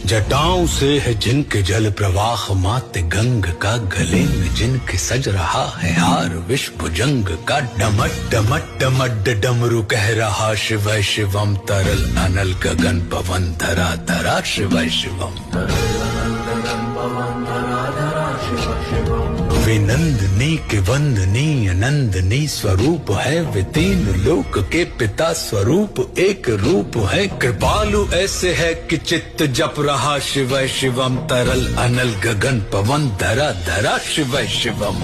जटाओं से है जिनके जल प्रवाह मात गंग का, गले में जिनके सज रहा है हार विश्व जंग का। डमट डमट डमट डमरू कह रहा शिव शिवम, तरल अनल गगन पवन धरा धरा शिव शिवम। विनंदनी के वंदनीय नंदनी स्वरूप है, वे तीन लोक के पिता स्वरूप एक रूप है। कृपालु ऐसे है कि चित्त जप रहा शिव शिवम, तरल अनल गगन पवन धरा धरा शिव शिवम।